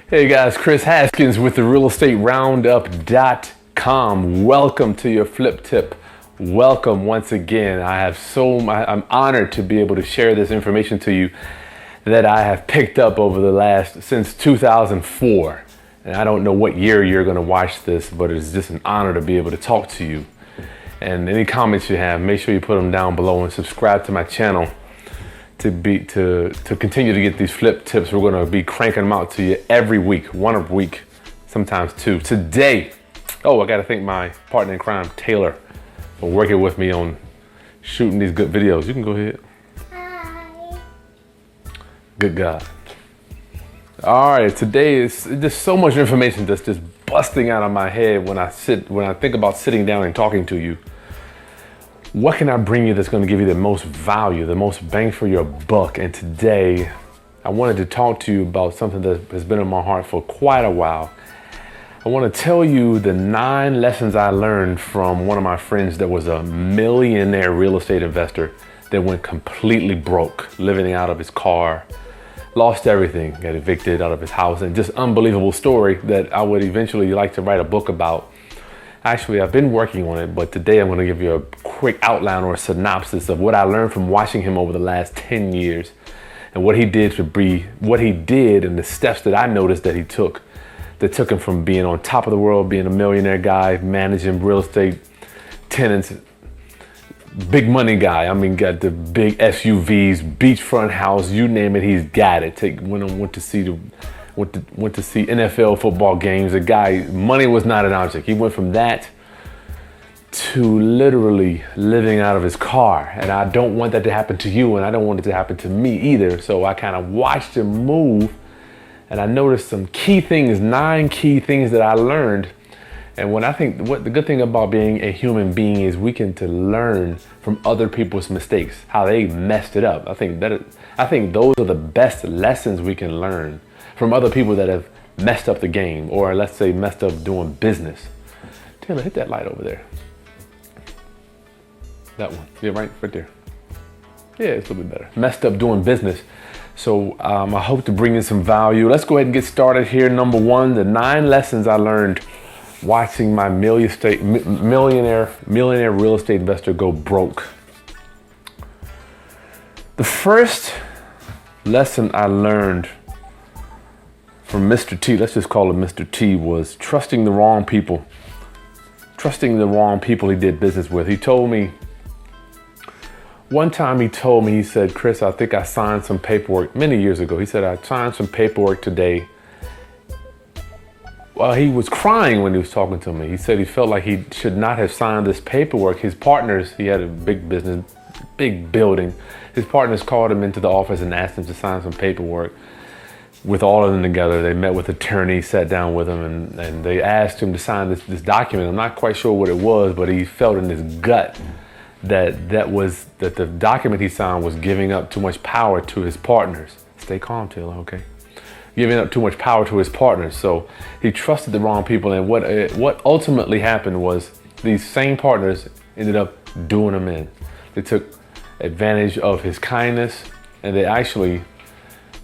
Hey guys, Chris Haskins with the realestateroundup.com. Welcome to your flip tip. Welcome once again. I'm honored to be able to share this information to you that I have picked up since 2004. And I don't know what year you're going to watch this, but it's just an honor to be able to talk to you. And any comments you have, make sure you put them down below and subscribe to my channel to continue to get these flip tips. We're going to be cranking them out to you every week, one a week, sometimes two. Today, I got to thank my partner in crime, Taylor, for working with me on shooting these good videos. You can go ahead. Hi. Good God. All right, today is just so much information that's just busting out of my head when I think about sitting down and talking to you. What can I bring you that's going to give you the most value, the most bang for your buck? And today, I wanted to talk to you about something that has been in my heart for quite a while. I want to tell you the 9 lessons I learned from one of my friends that was a millionaire real estate investor that went completely broke, living out of his car, lost everything, got evicted out of his house, and just unbelievable story that I would eventually like to write a book about. Actually, I've been working on it, but today I'm going to give you a quick outline or a synopsis of what I learned from watching him over the last 10 years and what he did and the steps that I noticed that he took that took him from being on top of the world, being a millionaire guy, managing real estate, tenants, big money guy. I mean, got the big SUVs, beachfront house, you name it, he's got it. Went to see NFL football games. The guy, money was not an object. He went from that to literally living out of his car. And I don't want that to happen to you, and I don't want it to happen to me either. So I kind of watched him move, and I noticed some key things, 9 key things that I learned. And what the good thing about being a human being is we can learn from other people's mistakes, how they messed it up. I think those are the best lessons we can learn from other people that have messed up the game, or let's say messed up doing business. Taylor, hit that light over there. That one, yeah, right there. Yeah, it's a little bit better. Messed up doing business. So I hope to bring in some value. Let's go ahead and get started here. Number 1, the 9 lessons I learned watching my millionaire real estate investor go broke. The first lesson I learned from Mr. T, let's just call him Mr. T, was trusting the wrong people. Trusting the wrong people he did business with. One time he said, Chris, I think I signed some paperwork many years ago. He said, I signed some paperwork today. Well, he was crying when he was talking to me. He said he felt like he should not have signed this paperwork. His partners, he had a big business, big building. His partners called him into the office and asked him to sign some paperwork. With all of them together, they met with attorneys, sat down with him, and they asked him to sign this document. I'm not quite sure what it was, but he felt in his gut that the document he signed was giving up too much power to his partners. Stay calm, Taylor, okay? Giving up too much power to his partners. So he trusted the wrong people, and what ultimately happened was these same partners ended up doing him in. They took advantage of his kindness, and they actually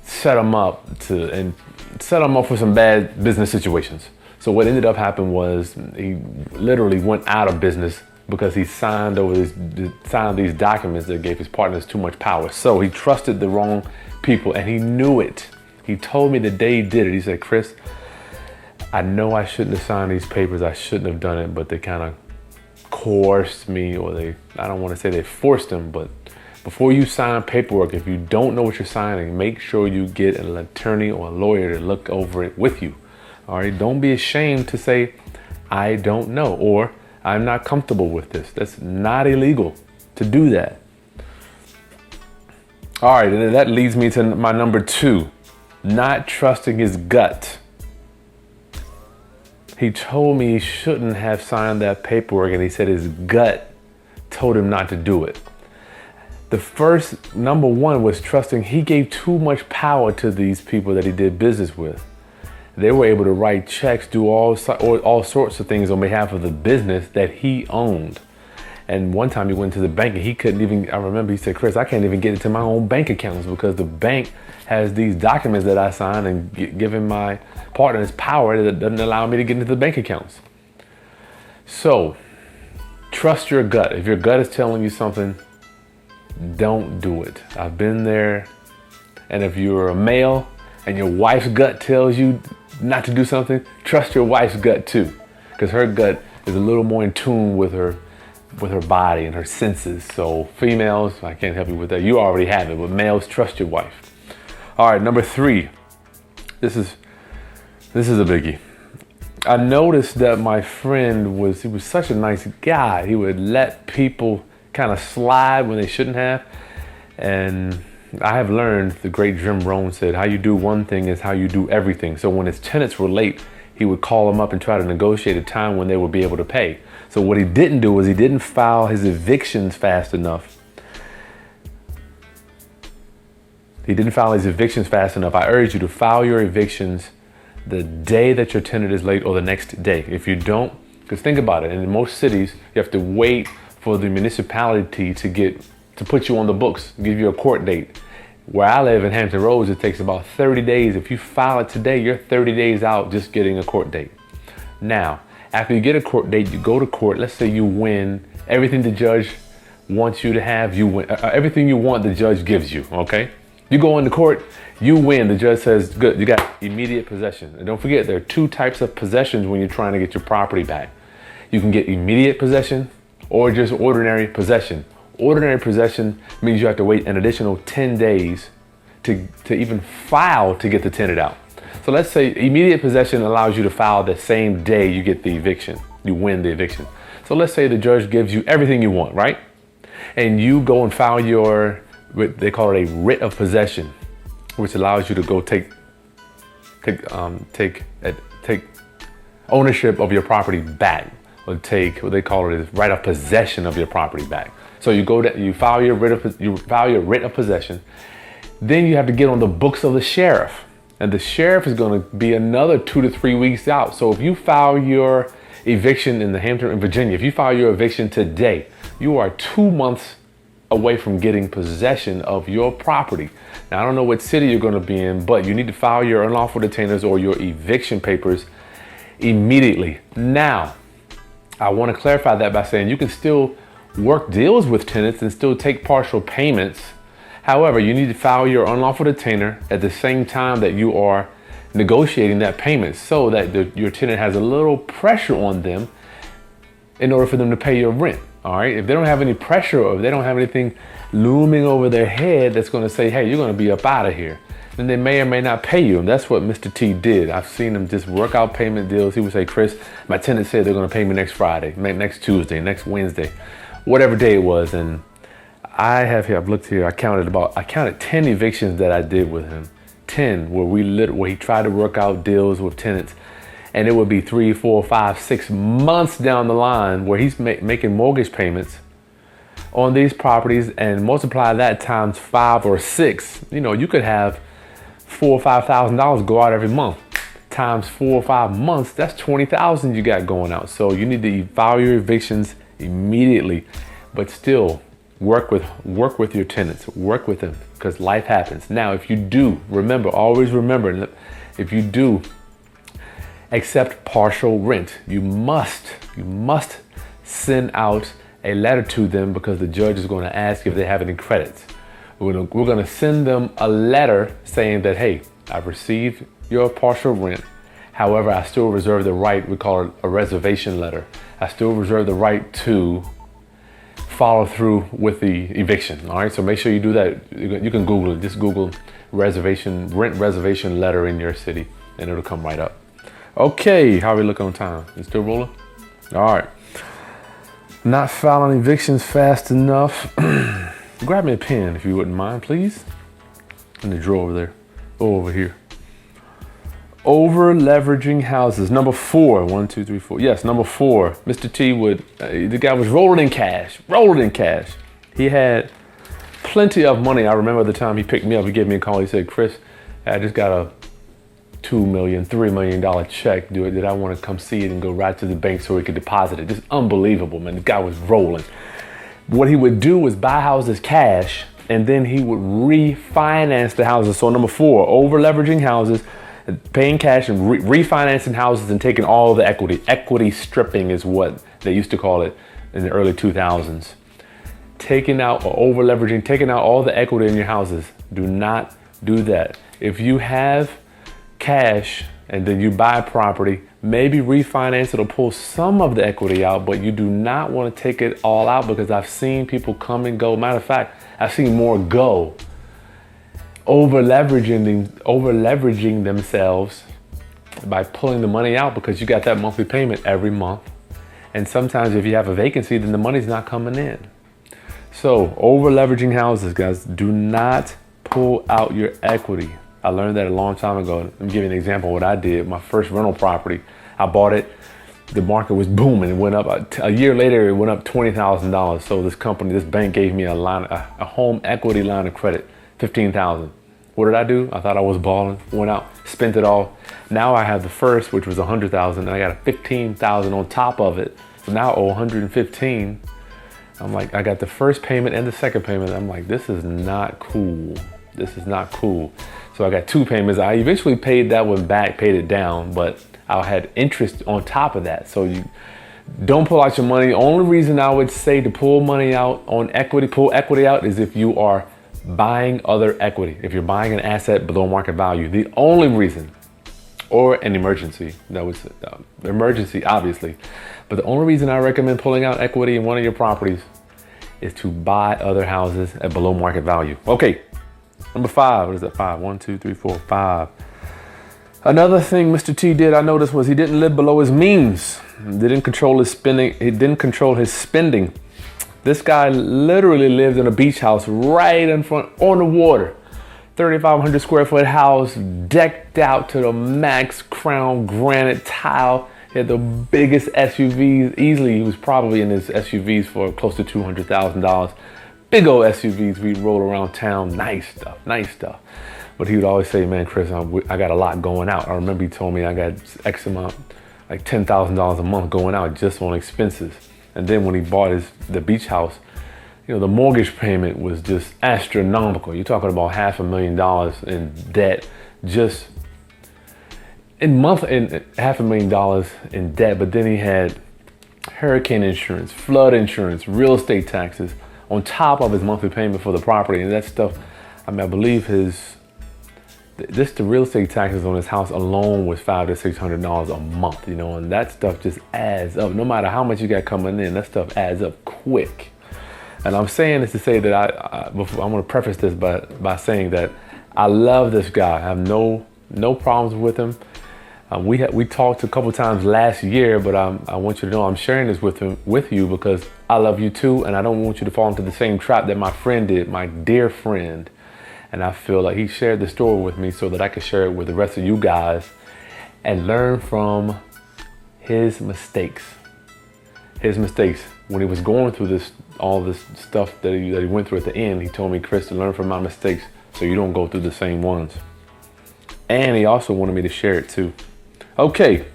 set him up for some bad business situations. So what ended up happening was he literally went out of business because he signed these documents that gave his partners too much power. So he trusted the wrong people, and he knew it. He told me the day he did it, he said, Chris, I know I shouldn't have signed these papers. I shouldn't have done it, but they kind of coerced me, or I don't want to say they forced him, but before you sign paperwork, if you don't know what you're signing, make sure you get an attorney or a lawyer to look over it with you. All right, don't be ashamed to say, I don't know, or I'm not comfortable with this. That's not illegal to do that. All right, and that leads me to my number 2. Not trusting his gut. He told me he shouldn't have signed that paperwork, and he said his gut told him not to do it. The first, number 1, was trusting. He gave too much power to these people that he did business with. They were able to write checks, do all sorts of things on behalf of the business that he owned. And one time he went to the bank and he couldn't even, I remember he said, Chris, I can't even get into my own bank accounts because the bank has these documents that I signed and giving my partner has power that doesn't allow me to get into the bank accounts. So trust your gut. If your gut is telling you something, don't do it. I've been there. And if you're a male and your wife's gut tells you not to do something, trust your wife's gut too, because her gut is a little more in tune with her body and her senses. So females, I can't help you with that. You already have it, but males, trust your wife. All right, number 3. This is a biggie. I noticed that my friend he was such a nice guy. He would let people kind of slide when they shouldn't have. And I have learned, the great Jim Rohn said, how you do one thing is how you do everything. So when his tenants were late, he would call them up and try to negotiate a time when they would be able to pay. So what he didn't do was he didn't file his evictions fast enough. I urge you to file your evictions the day that your tenant is late or the next day. If you don't, because think about it, in most cities, you have to wait for the municipality to put you on the books, give you a court date. Where I live in Hampton Roads, it takes about 30 days. If you file it today, you're 30 days out just getting a court date. Now, after you get a court date, you go to court. Let's say you win everything the judge wants you to have. You win everything you want, the judge gives you, okay? You go into court, you win. The judge says, good, you got immediate possession. And don't forget, there are 2 types of possessions when you're trying to get your property back. You can get immediate possession or just ordinary possession. Ordinary possession means you have to wait an additional 10 days to even file to get the tenant out. So let's say immediate possession allows you to file the same day you get the eviction, you win the eviction. So let's say the judge gives you everything you want, right? And you go and file they call it a writ of possession, which allows you to go take ownership of your property back, or take what they call it is right of possession of your property back. So you file your writ of possession. Then you have to get on the books of the sheriff, and the sheriff is going to be another 2 to 3 weeks out. So if you file your eviction in Virginia, if you file your eviction today, you are 2 months away from getting possession of your property. Now, I don't know what city you're going to be in, but you need to file your unlawful detainers or your eviction papers immediately. Now, I want to clarify that by saying you can still work deals with tenants and still take partial payments. However, you need to file your unlawful detainer at the same time that you are negotiating that payment, so that your tenant has a little pressure on them in order for them to pay your rent. All right. If they don't have any pressure, or if they don't have anything looming over their head that's going to say, hey, you're going to be up out of here, then they may or may not pay you. And that's what Mr. T did. I've seen him just work out payment deals. He would say, Chris, my tenant said they're going to pay me next Friday, next Tuesday, next Wednesday, whatever day it was. And I've looked here, I counted 10 evictions that I did with him. 10 where he tried to work out deals with tenants. And it would be 3, 4, 5, 6 months down the line where he's making mortgage payments on these properties, and multiply that times 5 or 6. You know, you could have $4,000 or $5,000 go out every month. Times 4 or 5 months, that's $20,000 you got going out. So you need to file your evictions immediately, but still work with your tenants, work with them, because life happens. Now, if you do, always remember, if you do accept partial rent, you must send out a letter to them, because the judge is going to ask if they have any credits. We're going to send them a letter saying that, hey, I've received your partial rent. However, I still reserve the right, we call it a reservation letter. I still reserve the right to follow through with the eviction. All right, so make sure you do that. You can Google it. Just Google rent reservation letter in your city, and it'll come right up. Okay, how are we looking on time? You still rolling? All right. Not filing evictions fast enough. Grab me a pen if you wouldn't mind, please. In the drawer over there. Oh, over here. Over leveraging houses. Number 4. 1, 2, 3, 4. Yes, number 4. Mr. T the guy was rolling in cash. He had plenty of money. I remember the time he picked me up. He gave me a call. He said, Chris, I just got a $2 million, $3 million check. Did I want to come see it and go right to the bank so he could deposit it? Just unbelievable, man. The guy was rolling. What he would do was buy houses cash, and then he would refinance the houses. So number 4, over leveraging houses. Paying cash and refinancing houses and taking all the equity. Equity stripping is what they used to call it in the early 2000s. Taking out or over leveraging, taking out all the equity in your houses. Do not do that. If you have cash and then you buy property, maybe refinance it or pull some of the equity out, but you do not want to take it all out, because I've seen people come and go. Matter of fact, I've seen more go. Over leveraging themselves by pulling the money out, because you got that monthly payment every month. And sometimes if you have a vacancy, then the money's not coming in. So over leveraging houses, guys, do not pull out your equity. I learned that a long time ago. Let me give you an example of what I did. My first rental property, I bought it. The market was booming. It went up. A year later, it went up $20,000. So this bank gave me a home equity line of credit, $15,000. What did I do? I thought I was balling. Went out, spent it all. Now I have the first, which was $100,000, and I got a $15,000 on top of it. So now I owe $115,000. I'm like, I got the first payment and the second payment. I'm like, this is not cool. This is not cool. So I got two payments. I eventually paid that one back, paid it down, but I had interest on top of that. So you don't pull out your money. Only reason I would say to pull money out on equity, pull equity out, is if you are buying other equity. If you're buying an asset below market value, the only reason, or an emergency, that was emergency, obviously. But the only reason I recommend pulling out equity in one of your properties is to buy other houses at below market value. Okay, number 5. What is that? 5. 1, 2, 3, 4, 5. Another thing Mr. T did, I noticed, was he didn't live below his means. He didn't control his spending. He didn't control his spending. This guy literally lived in a beach house right in front, on the water. 3,500 square foot house, decked out to the max, crown granite tile. He had the biggest SUVs. Easily, he was probably in his SUVs for close to $200,000. Big old SUVs. We'd roll around town. Nice stuff, nice stuff. But he would always say, man, Chris, I got a lot going out. I remember he told me I got X amount, like $10,000 a month going out just on expenses. And then when he bought the beach house, the mortgage payment was just astronomical. You're talking about $500,000 in debt, just in $500,000 in debt. But then he had hurricane insurance, flood insurance, real estate taxes on top of his monthly payment for the property. And that stuff, I believe the real estate taxes on his house alone was $500 to $600 a month, and that stuff just adds up. No matter how much you got coming in, that stuff adds up quick. And I'm saying this to say that I'm going to preface this by saying that I love this guy. I have no problems with him. We talked a couple times last year, but I want you to know I'm sharing this with you because I love you too, and I don't want you to fall into the same trap that my friend did, my dear friend. And I feel like he shared the story with me so that I could share it with the rest of you guys and learn from his mistakes. His mistakes. When he was going through all this stuff that he went through at the end, he told me, Chris, to learn from my mistakes so you don't go through the same ones. And he also wanted me to share it too. Okay.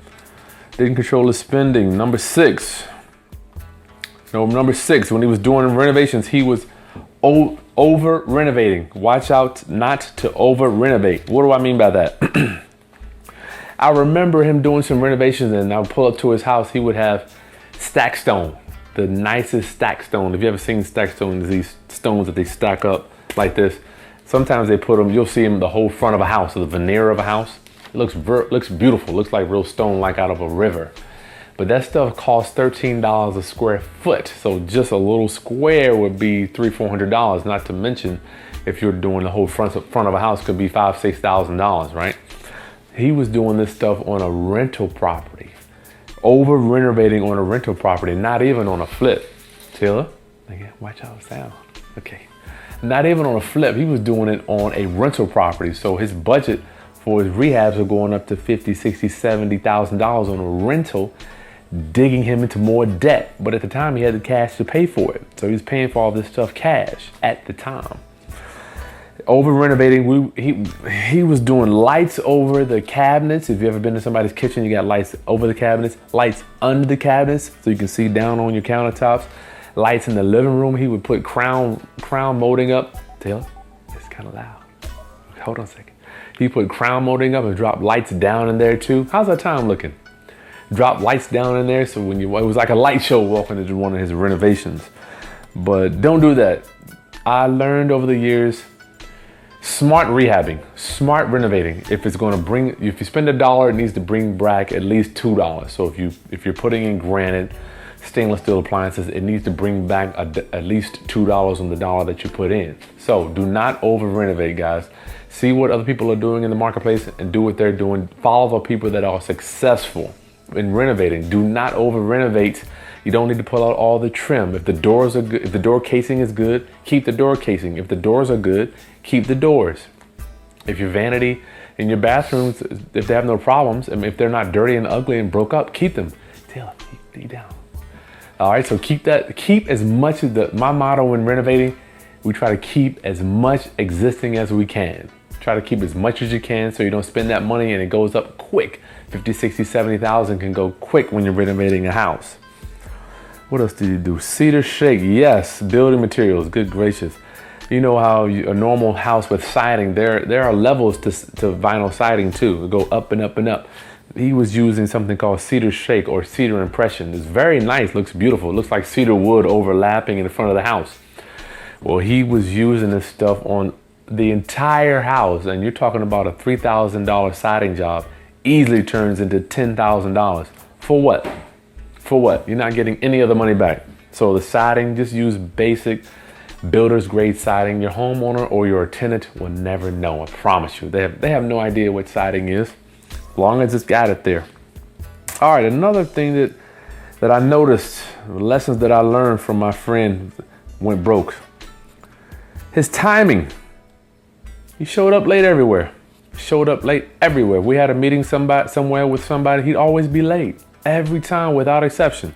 Didn't control his spending. Number 6. Number 6, when he was doing renovations, he was over renovating. Watch out not to over renovate. What do I mean by that? I remember him doing some renovations, and I would pull up to his house. He would have stack stone, the nicest stack stone. If you ever seen stack stone, these stones that they stack up like this. Sometimes they put them, you'll see them the whole front of a house, or the veneer of a house. It looks beautiful. Looks like real stone, like out of a river. But that stuff costs $13 a square foot. So just a little square would be $300-400. Not to mention, if you're doing the whole front of a house, could be $5,000-6,000, right? He was doing this stuff on a rental property, over renovating on a rental property, not even on a flip. Taylor, watch out, sound. Okay, not even on a flip. He was doing it on a rental property. So his budget for his rehabs are going up to $50,000, $60,000, $70,000 on a rental, digging him into more debt. But at the time, he had the cash to pay for it. So he was paying for all this stuff cash at the time. Over renovating, he was doing lights over the cabinets. If you've ever been to somebody's kitchen, you got lights over the cabinets, lights under the cabinets so you can see down on your countertops, lights in the living room. He would put crown molding up. Taylor, it's kind of loud. Hold on a second. He put crown molding up and dropped lights down in there too. How's that time looking? Drop lights down in there, so it was like a light show walking into one of his renovations. But don't do that. I learned over the years, smart rehabbing, smart renovating. If it's going to if you spend $1, it needs to bring back at least $2. So if you're putting in granite, stainless steel appliances, it needs to bring back at least $2 on the dollar that you put in. So do not over renovate, guys. See what other people are doing in the marketplace and do what they're doing. Follow the people that are successful in renovating. Do not over renovate. You don't need to pull out all the trim. If the doors are good, if the door casing is good, keep the door casing. If the doors are good, keep the doors. If your vanity in your bathrooms, if they have no problems, and if they're not dirty and ugly and broke up, keep them. Taylor, keep down. All right, so keep as much of my motto when renovating, we try to keep as much existing as we can. Try to keep as much as you can so you don't spend that money and it goes up quick. 50, 60, 70,000 can go quick when you're renovating a house. What else do you do? Cedar shake, yes. Building materials, good gracious. You know how a normal house with siding, there are levels to vinyl siding too. It go up and up and up. He was using something called cedar shake or cedar impression. It's very nice, looks beautiful. It looks like cedar wood overlapping in the front of the house. Well, he was using this stuff on the entire house, and you're talking about a $3,000 siding job easily turns into $10,000. For what? For what? You're not getting any of the money back. So the siding, just use basic builder's grade siding. Your homeowner or your tenant will never know, I promise you. They have no idea what siding is, as long as it's got it there. All right, another thing that I noticed, lessons that I learned from my friend went broke. His timing. He showed up late everywhere. We had a meeting somewhere with somebody. He'd always be late every time without exception.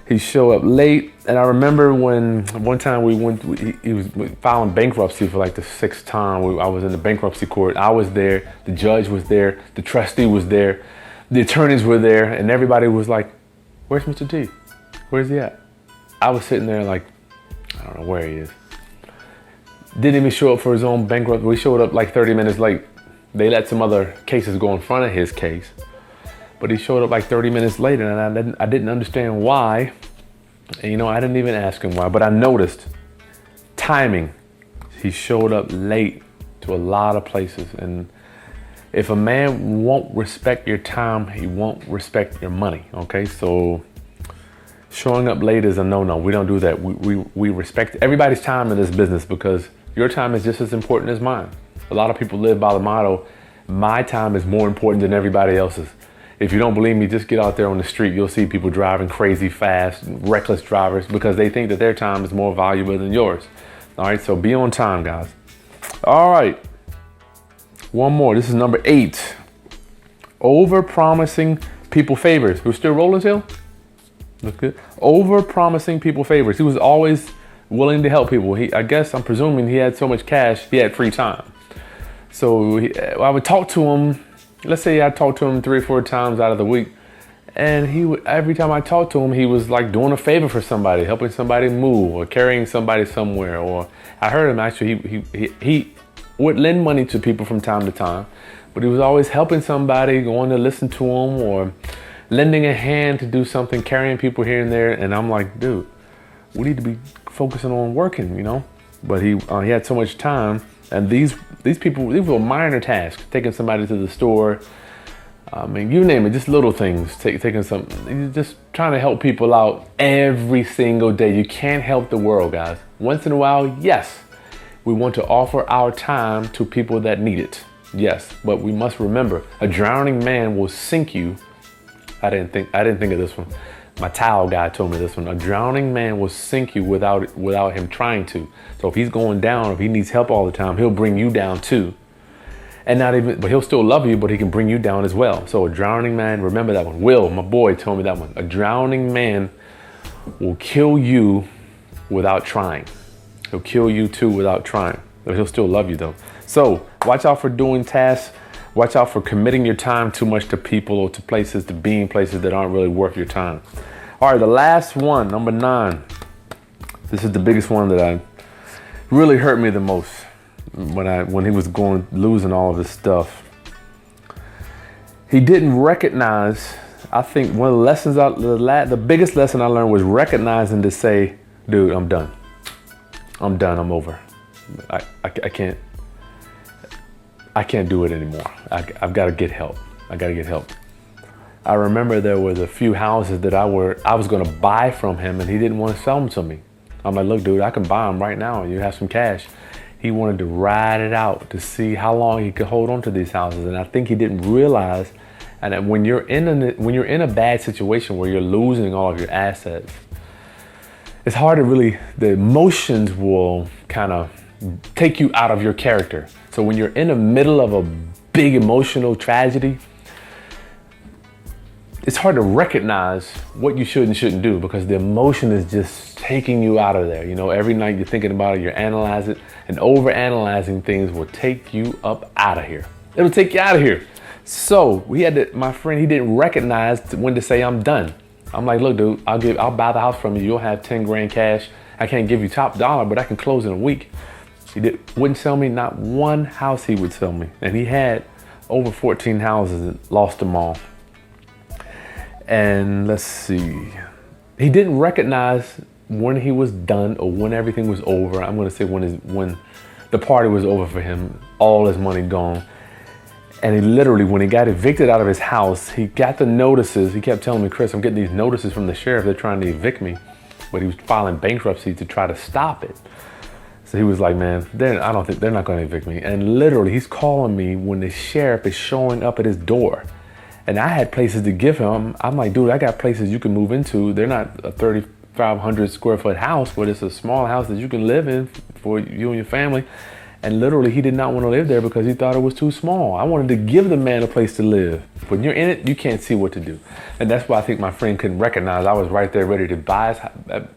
He showed up late. And I remember when one time he was filing bankruptcy for like the 6th time. I was in the bankruptcy court. I was there. The judge was there. The trustee was there. The attorneys were there. And everybody was like, where's Mr. T? Where's he at? I was sitting there like, I don't know where he is. Didn't even show up for his own bankruptcy. We showed up like 30 minutes late. They let some other cases go in front of his case, but he showed up like 30 minutes later, and I didn't understand why. And I didn't even ask him why, but I noticed timing. He showed up late to a lot of places, and if a man won't respect your time, he won't respect your money. Okay, so showing up late is a no-no. We don't do that. We respect everybody's time in this business because your time is just as important as mine. A lot of people live by the motto, my time is more important than everybody else's. If you don't believe me, just get out there on the street. You'll see people driving crazy fast, reckless drivers, because they think that their time is more valuable than yours. All right, so be on time, guys. All right, one more. This is number 8. Over-promising people favors. We're still rolling still? Look good. Over-promising people favors. He was always willing to help people. I'm presuming he had so much cash, he had free time. So I would talk to him. Let's say I talked to him 3 or 4 times out of the week, and every time I talked to him, he was like doing a favor for somebody, helping somebody move or carrying somebody somewhere. Or I heard him actually, he would lend money to people from time to time, but he was always helping somebody, going to listen to them or lending a hand to do something, carrying people here and there. And I'm like, dude, we need to be focusing on working, But he had so much time, and these people, these were minor tasks, taking somebody to the store. I mean, you name it, just little things, just trying to help people out every single day. You can't help the world, guys. Once in a while, yes, we want to offer our time to people that need it. Yes, but we must remember, a drowning man will sink you. I didn't think of this one. My towel guy told me this one. A drowning man will sink you without him trying to. So if he's going down, if he needs help all the time, he'll bring you down too. But he'll still love you, but he can bring you down as well. So a drowning man, remember that one. Will, my boy, told me that one. A drowning man will kill you without trying. He'll kill you too without trying. But he'll still love you though. So watch out for doing tasks. Watch out for committing your time too much to people or to places, to being places that aren't really worth your time. All right, the last one, number 9. This is the biggest one that really hurt me the most. when he was losing all of his stuff. He didn't recognize. I think one of the lessons, the biggest lesson I learned was recognizing to say, dude, I'm done. I'm done. I'm over. I can't do it anymore. I've got to get help. I got to get help. I remember there was a few houses that I was going to buy from him, and he didn't want to sell them to me. I'm like, look, dude, I can buy them right now. You have some cash. He wanted to ride it out to see how long he could hold on to these houses, and I think he didn't realize. And that when you're in a bad situation where you're losing all of your assets, it's hard to really. The emotions will kind of take you out of your character. So when you're in the middle of a big emotional tragedy, it's hard to recognize what you should and shouldn't do because the emotion is just taking you out of there. You know, every night you're thinking about it, you're analyzing it, and over-analyzing things will take you up out of here. It'll take you out of here. So my friend, he didn't recognize when to say I'm done. I'm like, look, dude, I'll buy the house from you. You'll have 10 grand cash. I can't give you top dollar, but I can close in a week. He wouldn't sell me not one house he would sell me. And he had over 14 houses and lost them all. And let's see, he didn't recognize when he was done or when everything was over. I'm going to say when the party was over for him, all his money gone. And he literally, when he got evicted out of his house, he got the notices. He kept telling me, Chris, I'm getting these notices from the sheriff. They're trying to evict me. But he was filing bankruptcy to try to stop it. So he was like, man, I don't think they're not going to evict me. And literally, he's calling me when the sheriff is showing up at his door. And I had places to give him. I'm like, dude, I got places you can move into. They're not a 3,500 square foot house, but it's a small house that you can live in for you and your family. And literally, he did not want to live there because he thought it was too small. I wanted to give the man a place to live. When you're in it, you can't see what to do. And that's why I think my friend couldn't recognize I was right there ready to buy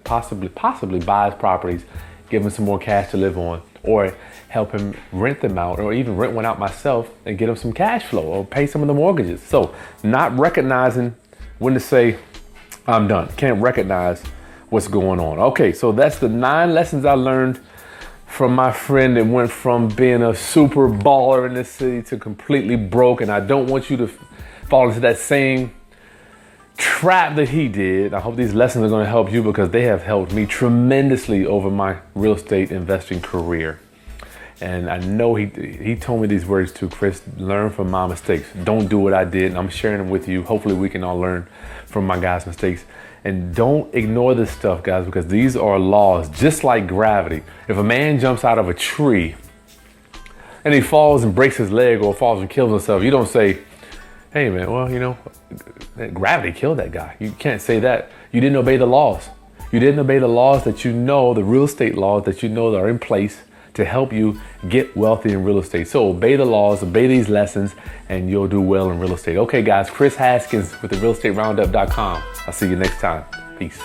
possibly buy his properties, give him some more cash to live on, or help him rent them out, or even rent one out myself and get him some cash flow or pay some of the mortgages. So not recognizing when to say, I'm done. Can't recognize what's going on. Okay, so that's the 9 lessons I learned from my friend that went from being a super baller in this city to completely broke. And I don't want you to fall into that same trap that he did. I hope these lessons are going to help you because they have helped me tremendously over my real estate investing career. And I know he told me these words too, Chris, learn from my mistakes. Don't do what I did. And I'm sharing them with you. Hopefully we can all learn from my guys' mistakes. And don't ignore this stuff, guys, because these are laws, just like gravity. If a man jumps out of a tree and he falls and breaks his leg or falls and kills himself, you don't say, hey man, well, you know, gravity killed that guy. You can't say that. You didn't obey the laws. You didn't obey the laws that you know, the real estate laws that you know that are in place to help you get wealthy in real estate. So obey the laws, obey these lessons, and you'll do well in real estate. Okay, guys, Chris Haskins with the realestateroundup.com. I'll see you next time. Peace.